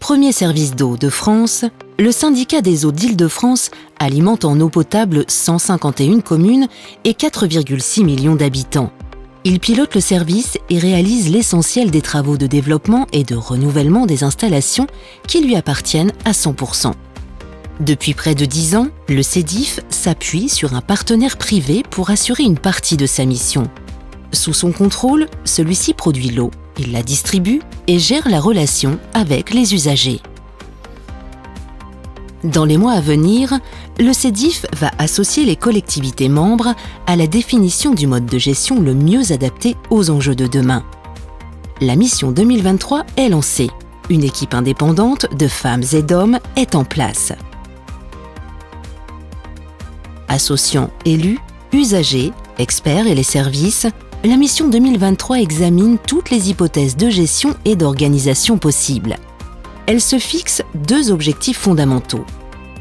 premier service d'eau de France, le syndicat des eaux d'Île-de-France alimente en eau potable 151 communes et 4,6 millions d'habitants. Il pilote le service et réalise l'essentiel des travaux de développement et de renouvellement des installations qui lui appartiennent à 100%. Depuis près de 10 ans, le SEDIF s'appuie sur un partenaire privé pour assurer une partie de sa mission. Sous son contrôle, celui-ci produit l'eau, il la distribue et gère la relation avec les usagers. Dans les mois à venir, le SEDIF va associer les collectivités membres à la définition du mode de gestion le mieux adapté aux enjeux de demain. La mission 2023 est lancée. Une équipe indépendante de femmes et d'hommes est en place. Associant élus, usagers, experts et les services, la mission 2023 examine toutes les hypothèses de gestion et d'organisation possibles. Elle se fixe 2 objectifs fondamentaux.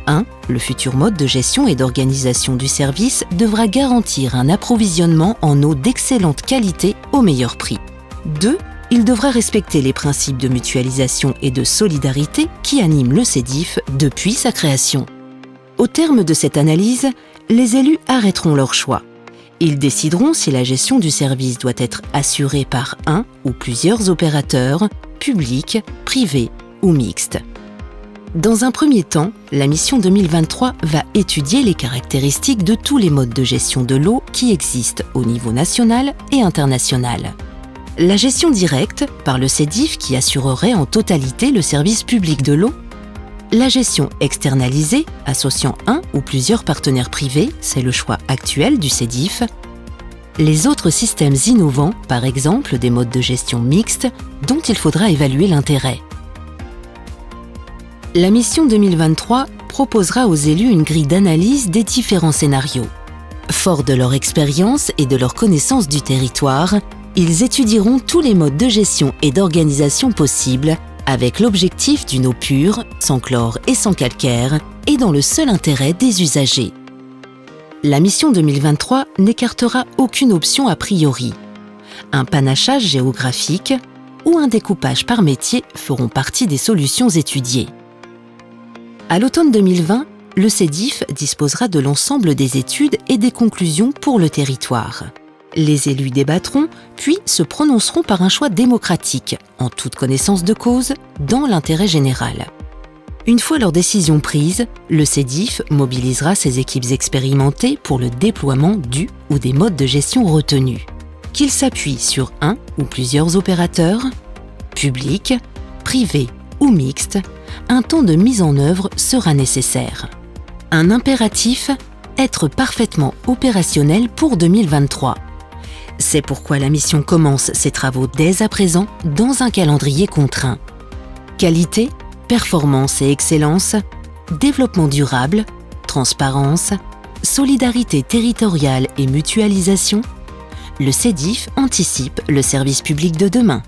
1. Le futur mode de gestion et d'organisation du service devra garantir un approvisionnement en eau d'excellente qualité au meilleur prix. 2. Il devra respecter les principes de mutualisation et de solidarité qui animent le SEDIF depuis sa création. Au terme de cette analyse, les élus arrêteront leur choix. Ils décideront si la gestion du service doit être assurée par un ou plusieurs opérateurs, publics, privés ou mixtes. Dans un premier temps, la mission 2023 va étudier les caractéristiques de tous les modes de gestion de l'eau qui existent au niveau national et international. La gestion directe, par le SEDIF qui assurerait en totalité le service public de l'eau. La gestion externalisée, associant un ou plusieurs partenaires privés, c'est le choix actuel du SEDIF. Les autres systèmes innovants, par exemple des modes de gestion mixtes, dont il faudra évaluer l'intérêt. La mission 2023 proposera aux élus une grille d'analyse des différents scénarios. Forts de leur expérience et de leur connaissance du territoire, ils étudieront tous les modes de gestion et d'organisation possibles avec l'objectif d'une eau pure, sans chlore et sans calcaire, et dans le seul intérêt des usagers. La mission 2023 n'écartera aucune option a priori. Un panachage géographique ou un découpage par métier feront partie des solutions étudiées. À l'automne 2020, le SEDIF disposera de l'ensemble des études et des conclusions pour le territoire. Les élus débattront, puis se prononceront par un choix démocratique, en toute connaissance de cause, dans l'intérêt général. Une fois leur décision prise, le SEDIF mobilisera ses équipes expérimentées pour le déploiement du ou des modes de gestion retenus. Qu'ils s'appuient sur un ou plusieurs opérateurs, publics, privés ou mixtes, un temps de mise en œuvre sera nécessaire. Un impératif, être parfaitement opérationnel pour 2023. C'est pourquoi la mission commence ses travaux dès à présent dans un calendrier contraint. Qualité, performance et excellence, développement durable, transparence, solidarité territoriale et mutualisation, le SEDIF anticipe le service public de demain.